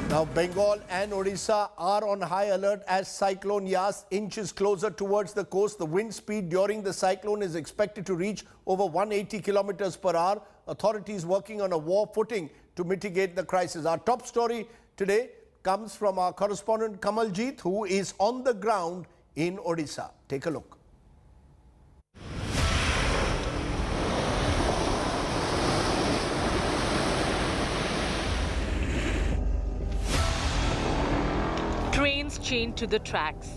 Now, Bengal and Odisha are on high alert as Cyclone Yaas inches closer towards the coast. The wind speed during the cyclone is expected to reach over 180 kilometers per hour. Authorities working on a war footing to mitigate the crisis. Our top story today comes from our correspondent Kamaljeet, who is on the ground in Odisha. Take a look. Trains chained to the tracks.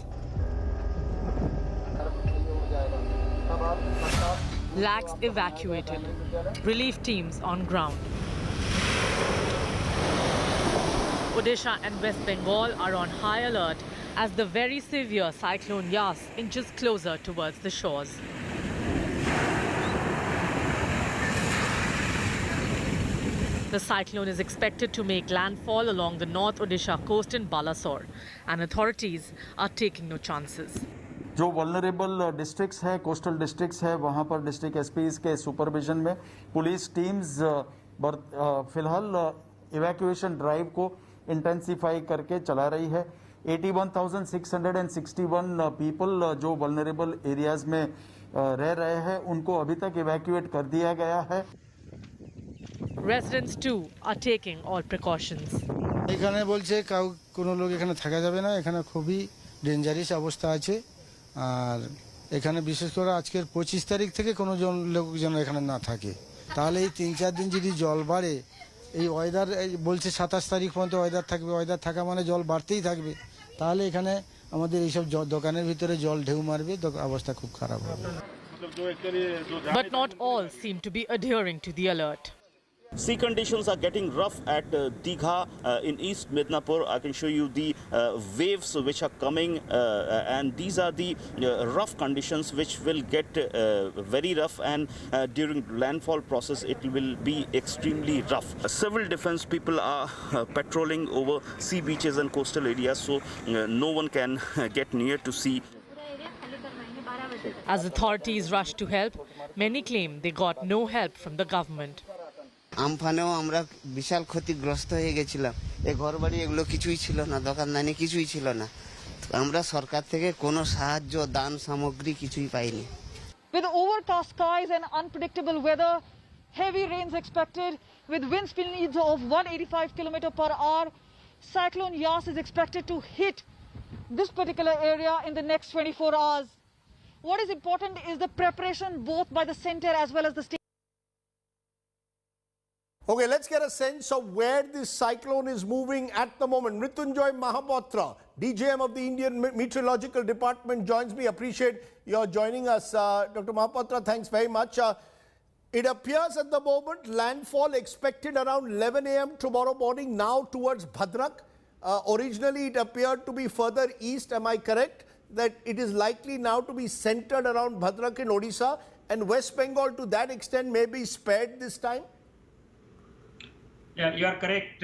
Lakhs evacuated. Relief teams on ground. Odisha and West Bengal are on high alert as the very severe cyclone Yaas inches closer towards the shores. The cyclone is expected to make landfall along the North Odisha coast in Balasore, and authorities are taking no chances. जो vulnerable districts है, coastal districts है, वहाँ पर district SPs के supervision में police teams फिलहाल evacuation drive को intensify करके चला रही है. 81,661 पीपल जो वल्नरेबल एरियाज में रह रहे हैं उनको अभी तक इवैक्यूएट कर दिया गया है. Residents too are taking all precautions. এখানে বলছে কোনো লোক এখানে থাকা যাবে না, এখানে খুবই ডেঞ্জারাস অবস্থা আছে. আর এখানে বিশেষ করে আজকের 25 তারিখ থেকে কোনো লোক যেন এখানে না থাকে. তাহলে এই 3-4 দিন যদি জল বাড়ে, এই ওয়েদার বলছে 27 তারিখ পর্যন্ত ওয়েদার থাকবে, ওয়েদার থাকা মানে জল বাড়তেই থাকবে, তাহলে এখানে আমাদের এইসব দোকানের ভিতরে জল ঢেউ মারবে, অবস্থা খুব খারাপ হবে. But not all seem to be adhering to the alert. Sea conditions are getting rough at Digha in East Midnapur. I can show you the waves which are coming and these are the rough conditions which will get very rough, and during landfall process it will be extremely rough. Civil defense people are patrolling over sea beaches and coastal areas, so no one can get near to sea. As authorities rush to help, many claim they got no help from the government. আমফানেও আমরা বিশাল ক্ষতিগ্রস্ত হয়ে গেছিলাম. এই ঘরবাড়ি এগুলো কিছুই ছিল না, দোকানদানি কিছুই ছিল না. আমরা সরকার থেকে কোনো সাহায্য দান সামগ্রী কিছুই পাইনি. With overcast skies and unpredictable weather, heavy rains expected with wind speeds of 185 km per hour, Cyclone Yaas is expected to hit this particular area in the next 24 hours. What is important is the preparation both by the center as well as the state. Okay, let's get a sense of where this cyclone is moving at the moment. Mrityunjoy Mahapatra, DGM of the Indian Meteorological Department, joins me. Appreciate your joining us. Dr. Mahapatra, thanks very much. It appears at the moment landfall expected around 11 a.m. tomorrow morning, now towards Bhadrak. Originally, it appeared to be further east. Am I correct that it is likely now to be centered around Bhadrak in Odisha, and West Bengal to that extent may be spared this time? Yeah, you are correct,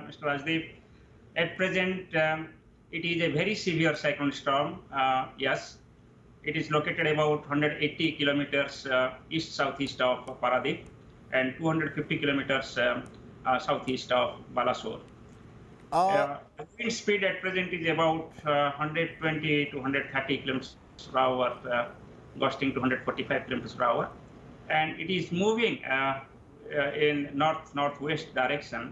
Mr. Rajdeep. At present, it is a very severe cyclone storm. Yes, it is located about 180 kilometers east-southeast of Paradip and 250 kilometers southeast of Balasore. The wind speed at present is about 120 to 130 kilometers per hour, gusting to 145 kilometers per hour, and it is moving in north-northwest direction,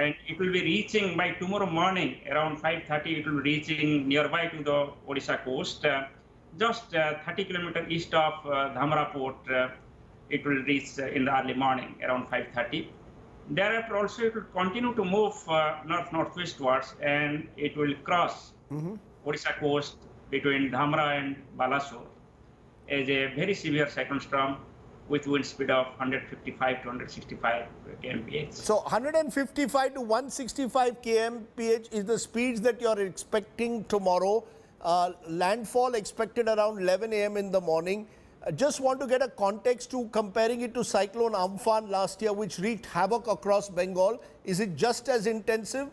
and it will be reaching by tomorrow morning around 5:30. It will be reaching nearby to the Odisha coast, just 30 kilometers east of Dhamra port. It will reach in the early morning around 5:30. Thereafter also it will continue to move north-northwestwards, and it will cross Odisha coast between Dhamra and Balasore as a very severe cyclone storm with wind speed of 155 to 165 kmph. So 155 to 165 kmph is the speeds that you're expecting tomorrow. Landfall expected around 11 a.m. in the morning. Just want to get a context to comparing it to Cyclone Amphan last year, which wreaked havoc across Bengal. Is it just as intensive,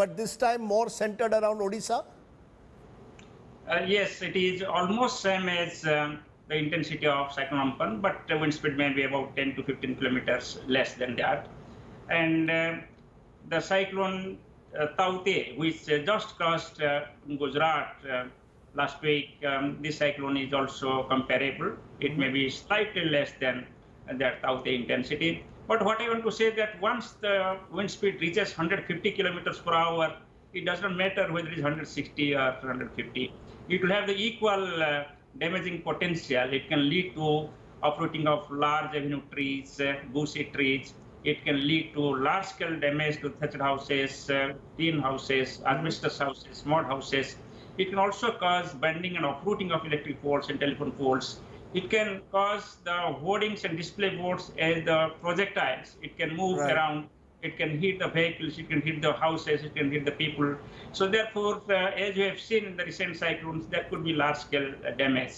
but this time more centered around Odisha? Yes, it is almost same as the intensity of Cyclone Amphan, but the wind speed may be about 10 to 15 kilometers less than that. And the cyclone Tauktae, which just crossed Gujarat last week. This cyclone is also comparable. It may be slightly less than that Tauktae intensity. But what I want to say that once the wind speed reaches 150 kilometers per hour, it does not matter whether it is 160 or 150. It will have the equal damaging potential. It can lead to uprooting of large avenue trees, bushy trees. It can lead to large-scale damage to thatched houses, tin houses, asbestos houses, mud houses. It can also cause bending and uprooting of electric poles and telephone poles. It can cause the hoardings and display boards as the projectiles. It can move around. It can hit the vehicles. It can hit the houses. It can hit the people. So therefore, as you have seen in the recent cyclones, there could be large-scale damage.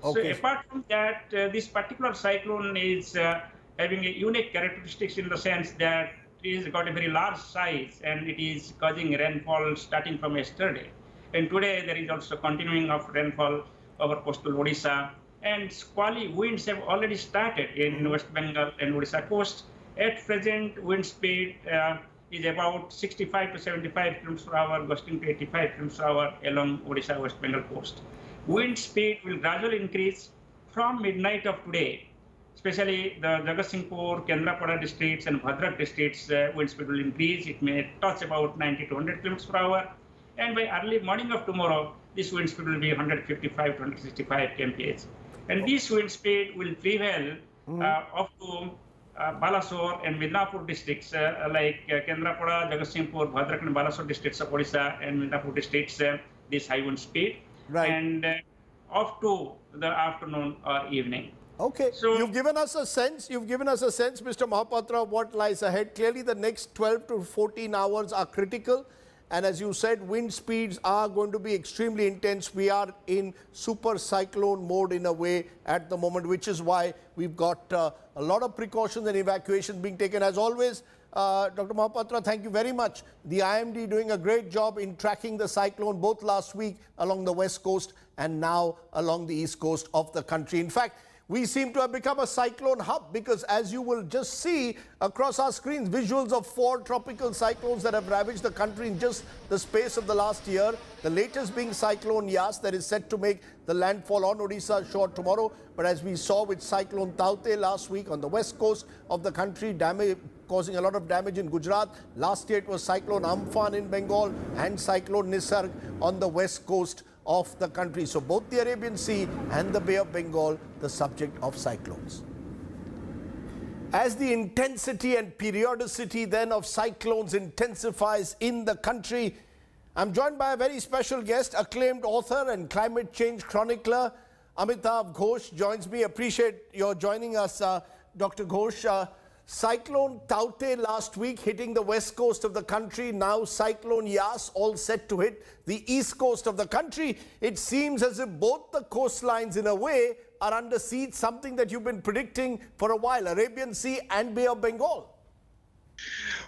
Okay. So apart from that, this particular cyclone is having a unique characteristics in the sense that it has got a very large size and it is causing rainfall starting from yesterday. And today there is also continuing of rainfall over coastal Odisha. And squally winds have already started in West Bengal and Odisha coast. At present, wind speed is about 65 to 75 kilometers per hour, gusting to 85 kilometers per hour along Odisha West Bengal coast. Wind speed will gradually increase from midnight of today. Especially the Jagatsinghpur, Kendrapada districts and Bhadrak districts, wind speed will increase. It may touch about 90 to 100 kilometers per hour. And by early morning of tomorrow, this wind speed will be 155 to 165 kmph. And this wind speed will prevail up to Balasore and Midnapur districts like Kendrapada, Jagatsinghpur, Bhadrak and Balasore districts of Odisha and Midnapur districts, this high wind speed. And up to the afternoon or evening. Okay, so you've given us a sense, Mr. Mahapatra, of what lies ahead. Clearly, the next 12 to 14 hours are critical. And as you said, wind speeds are going to be extremely intense. We are in super cyclone mode in a way at the moment, which is why we've got a lot of precautions and evacuations being taken. As always, Dr. Mahapatra, thank you very much. The IMD doing a great job in tracking the cyclone, both last week along the west coast and now along the east coast of the country. In fact, we seem to have become a cyclone hub because, as you will just see across our screens, visuals of 4 tropical cyclones that have ravaged the country in just the space of the last year. The latest being Cyclone Yaas, that is set to make the landfall on Odisha shore tomorrow. But as we saw with Cyclone Tauktae last week on the west coast of the country, causing a lot of damage in Gujarat. Last year it was Cyclone Amphan in Bengal and Cyclone Nisarg on the west coast of the country. So both the Arabian Sea and the Bay of Bengal, the subject of cyclones. As the intensity and periodicity then of cyclones intensifies in the country, I'm joined by a very special guest, acclaimed author and climate change chronicler, Amitav Ghosh joins me. Appreciate your joining us, Dr. Ghosh. Cyclone Tauktae last week hitting the west coast of the country. Now Cyclone Yaas all set to hit the east coast of the country. It seems as if both the coastlines in a way are under siege, something that you've been predicting for a while, Arabian Sea and Bay of Bengal.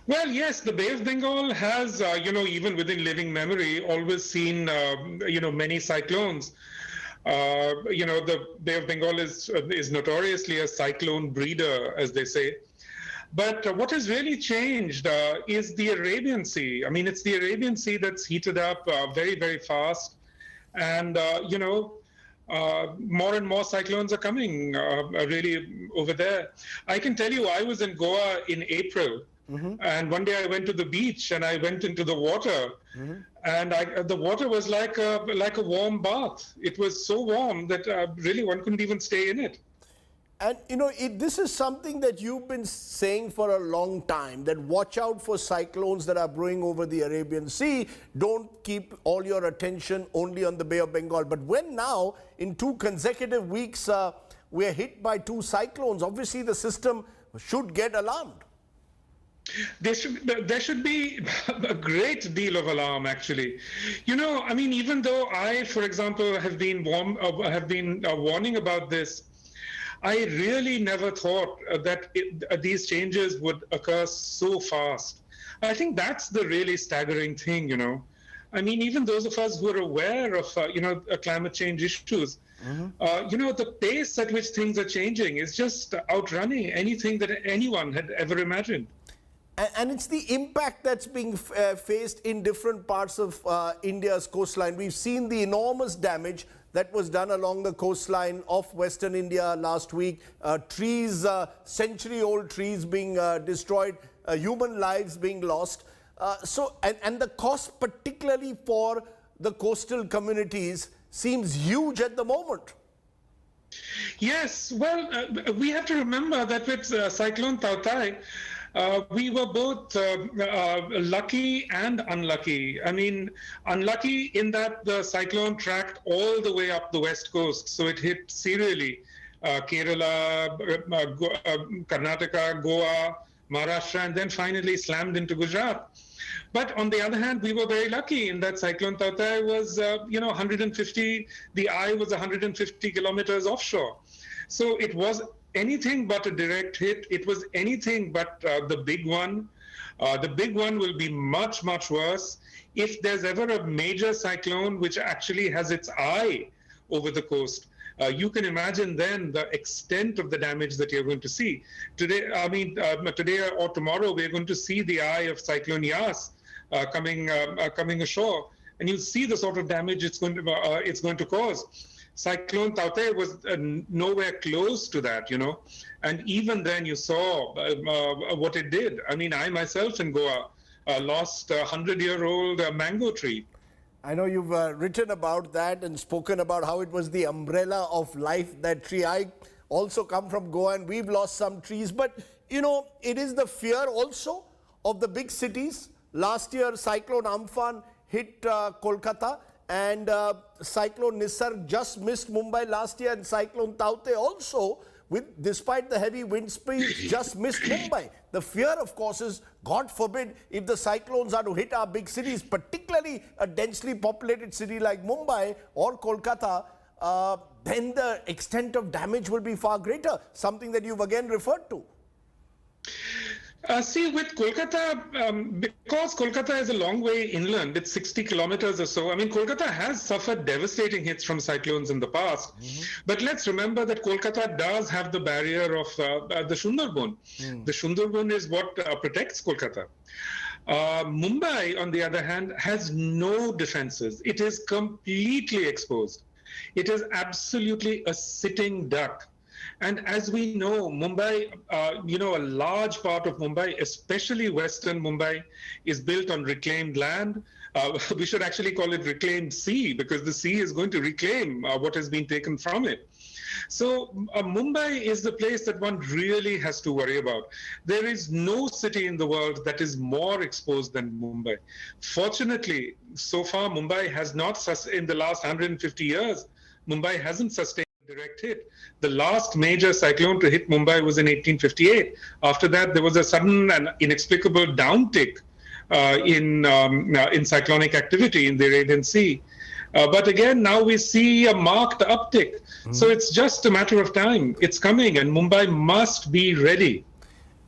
Well, yes, the Bay of Bengal has, even within living memory, always seen, many cyclones. The Bay of Bengal is notoriously a cyclone breeder, as they say. But what has really changed is the Arabian Sea. I mean, it's the Arabian Sea that's heated up very, very fast. And, more and more cyclones are coming really over there. I can tell you, I was in Goa in April. And one day I went to the beach and I went into the water. And the water was like a warm bath. It was so warm that really one couldn't even stay in it. And, this is something that you've been saying for a long time, that watch out for cyclones that are brewing over the Arabian Sea. Don't keep all your attention only on the Bay of Bengal. But when now, in 2 consecutive weeks, we're hit by 2 cyclones, obviously the system should get alarmed. There should be a great deal of alarm, actually. Even though I, for example, have been warning about this, I really never thought that these changes would occur so fast. I think that's the really staggering thing, even those of us who are aware of, climate change issues, the pace at which things are changing is just outrunning anything that anyone had ever imagined. And it's the impact that's being faced in different parts of India's coastline. We've seen the enormous damage that was done along the coastline of Western India last week. Trees, century-old trees being destroyed, human lives being lost. And the cost, particularly for the coastal communities, seems huge at the moment. Yes, well, we have to remember that with Cyclone Tauktae, we were both lucky and unlucky. I mean, unlucky in that the cyclone tracked all the way up the west coast. So it hit serially Kerala, Karnataka, Goa, Maharashtra, and then finally slammed into Gujarat. But on the other hand, we were very lucky in that Cyclone Tauktae was, 150, the eye was 150 kilometers offshore. So it was anything but a direct hit. It was anything but the big one. The big one will be much, much worse. If there's ever a major cyclone which actually has its eye over the coast, you can imagine then the extent of the damage that you're going to see. Today or tomorrow, we're going to see the eye of Cyclone Yaas coming ashore, and you'll see the sort of damage it's going to cause. Cyclone Tauktae was nowhere close to that, and even then you saw what it did. I mean, I myself in Goa lost a 100-year-old mango tree. I know you've written about that and spoken about how it was the umbrella of life, that tree. I also come from Goa and we've lost some trees, but it is the fear also of the big cities. Last year, Cyclone Amphan hit Kolkata, and Cyclone Nisarg just missed Mumbai last year, and Cyclone Tauktae also, despite the heavy wind speed, just missed Mumbai. The fear, of course, is, God forbid, if the cyclones are to hit our big cities, particularly a densely populated city like Mumbai or Kolkata, then the extent of damage will be far greater, something that you've again referred to. See, with Kolkata, because Kolkata is a long way inland, it's 60 kilometers or so. I mean, Kolkata has suffered devastating hits from cyclones in the past. But let's remember that Kolkata does have the barrier of the Sundarban. The Sundarban is what protects Kolkata. Mumbai, on the other hand, has no defenses. It is completely exposed. It is absolutely a sitting duck. And as we know, Mumbai, a large part of Mumbai, especially Western Mumbai, is built on reclaimed land. We should actually call it reclaimed sea, because the sea is going to reclaim what has been taken from it. So Mumbai is the place that one really has to worry about. There is no city in the world that is more exposed than Mumbai. Fortunately, so far, Mumbai has not, in the last 150 years, Mumbai hasn't sustained direct hit. The last major cyclone to hit Mumbai was in 1858. After that, there was a sudden and inexplicable downtick in cyclonic activity in the Arabian Sea. But again, now we see a marked uptick. So it's just a matter of time. It's coming, and Mumbai must be ready.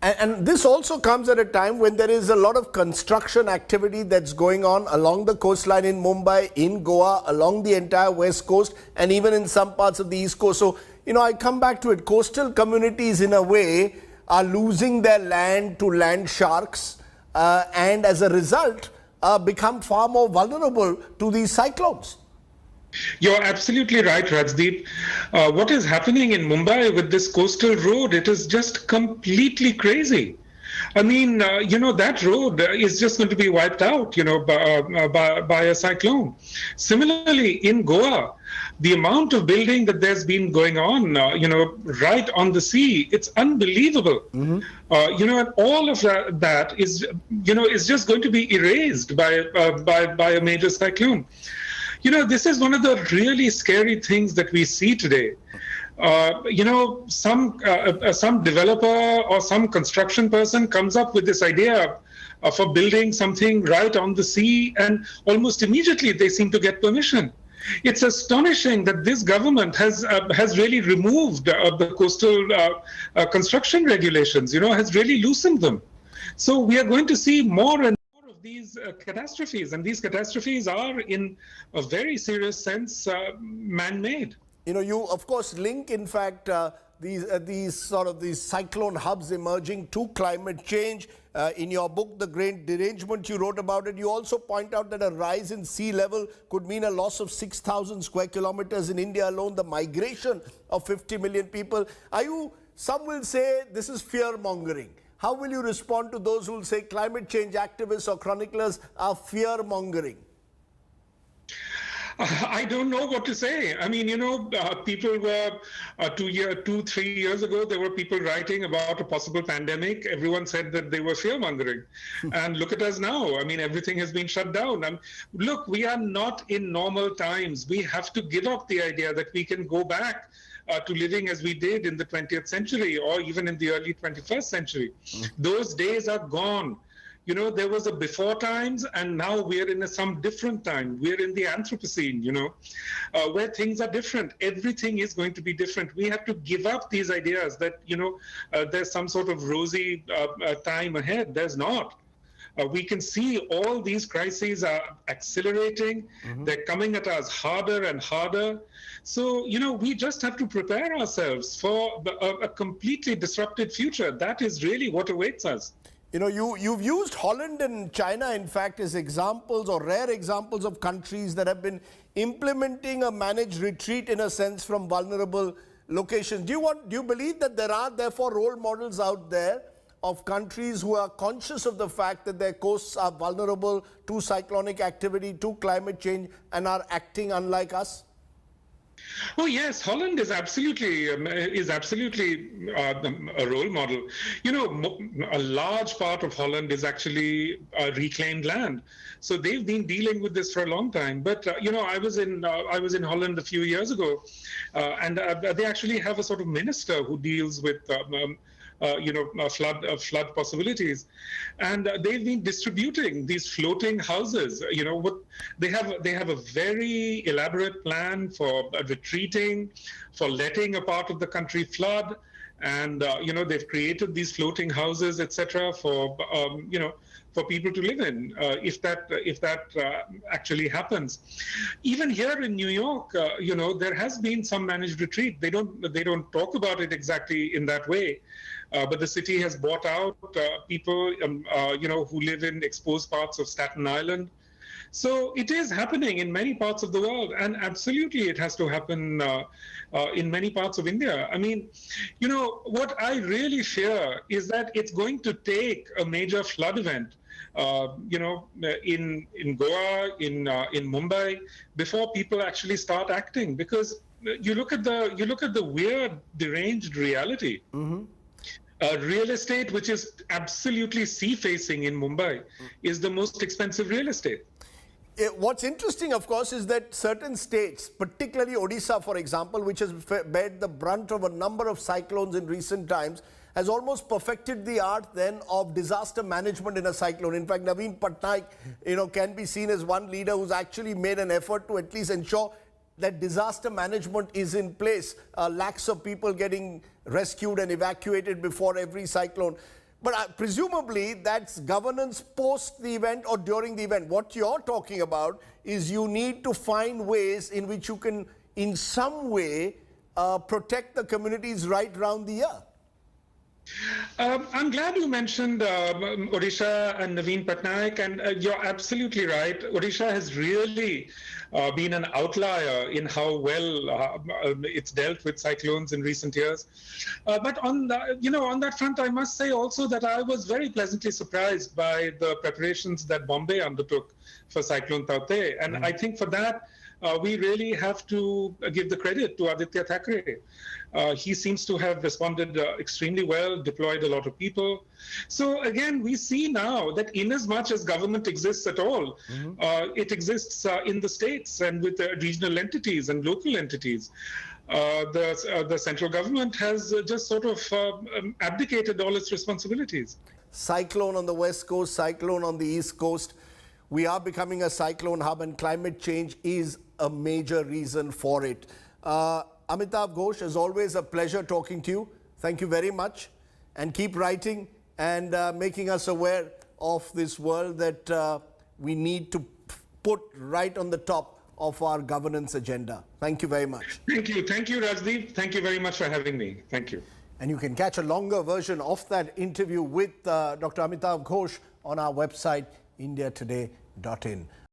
And this also comes at a time when there is a lot of construction activity that's going on along the coastline in Mumbai, in Goa, along the entire west coast, and even in some parts of the east coast. So, I come back to it. Coastal communities, in a way, are losing their land to land sharks, and as a result, become far more vulnerable to these cyclones. You're absolutely right, Rajdeep. What is happening in Mumbai with this coastal road, it is just completely crazy. I mean, that road is just going to be wiped out, by a cyclone. Similarly, in Goa, the amount of building that there's been going on, right on the sea, it's unbelievable. And all of that is just going to be erased by a major cyclone. This is one of the really scary things that we see today. Some developer or some construction person comes up with this idea for building something right on the sea, and almost immediately they seem to get permission. It's astonishing that this government has really removed the coastal construction regulations, has really loosened them. So we are going to see more and more of these catastrophes, and these catastrophes are, in a very serious sense, man-made. You of course link, in fact, these cyclone hubs emerging to climate change. In your book, The Great Derangement, you wrote about it. You also point out that a rise in sea level could mean a loss of 6,000 square kilometers in India alone, the migration of 50 million people. Some will say this is fear-mongering. How will you respond to those who will say climate change activists or chroniclers are fear-mongering? I don't know what to say. I mean, people were 3 years ago, there were people writing about a possible pandemic. Everyone said that they were fear-mongering. And look at us now. I mean, everything has been shut down. And look, we are not in normal times. We have to give up the idea that we can go back to living as we did in the 20th century or even in the early 21st century. Those days are gone. There was a before times, and now we're in some different time. We're in the Anthropocene, where things are different. Everything is going to be different. We have to give up these ideas that, there's some sort of rosy time ahead. There's not. We can see all these crises are accelerating. They're coming at us harder and harder. So, we just have to prepare ourselves for a completely disrupted future. That is really what awaits us. You've used Holland and China, in fact, as examples or rare examples of countries that have been implementing a managed retreat, in a sense, from vulnerable locations. Do you believe that there are, therefore, role models out there of countries who are conscious of the fact that their coasts are vulnerable to cyclonic activity, to climate change, and are acting unlike us? Oh yes, Holland is absolutely a role model. A large part of Holland is actually reclaimed land, so they've been dealing with this for a long time. But I was in Holland a few years ago, and they actually have a sort of minister who deals with flood possibilities, and they've been distributing these floating houses. They have a very elaborate plan for retreating, for letting a part of the country flood, and they've created these floating houses, etc., for people to live in, if that actually happens. Even here in New York, there has been some managed retreat. They don't talk about it exactly in that way. But the city has bought out people, who live in exposed parts of Staten Island. So it is happening in many parts of the world, and absolutely it has to happen in many parts of India. I mean, what I really fear is that it's going to take a major flood event, in Goa, in Mumbai, before people actually start acting. Because you look at the weird, deranged reality. Real estate, which is absolutely sea-facing in Mumbai, is the most expensive real estate. What's interesting, of course, is that certain states, particularly Odisha, for example, which has bared the brunt of a number of cyclones in recent times, has almost perfected the art then of disaster management in a cyclone. In fact, Naveen Patnaik, can be seen as one leader who's actually made an effort to at least ensure that disaster management is in place. Lakhs of people getting rescued and evacuated before every cyclone. But presumably that's governance post the event or during the event. What you're talking about is you need to find ways in which you can in some way protect the communities right round the year. I'm glad you mentioned Odisha and Naveen Patnaik, and you're absolutely right. Odisha has really been an outlier in how well it's dealt with cyclones in recent years. But on that front, I must say also that I was very pleasantly surprised by the preparations that Bombay undertook for Cyclone Tauktae, and I think for that we really have to give the credit to Aditya Thackeray. He seems to have responded extremely well, deployed a lot of people. So again, we see now that in as much as government exists at all, it exists in the states and with regional entities and local entities. The central government has just sort of abdicated all its responsibilities. Cyclone on the west coast, cyclone on the east coast. We are becoming a cyclone hub, and climate change is a major reason for it. Amitav Ghosh, as always, a pleasure talking to you. Thank you very much. And keep writing and making us aware of this world that we need to put right on the top of our governance agenda. Thank you very much. Thank you, Rajdeep. Thank you very much for having me. Thank you. And you can catch a longer version of that interview with Dr. Amitav Ghosh on our website, indiatoday.in.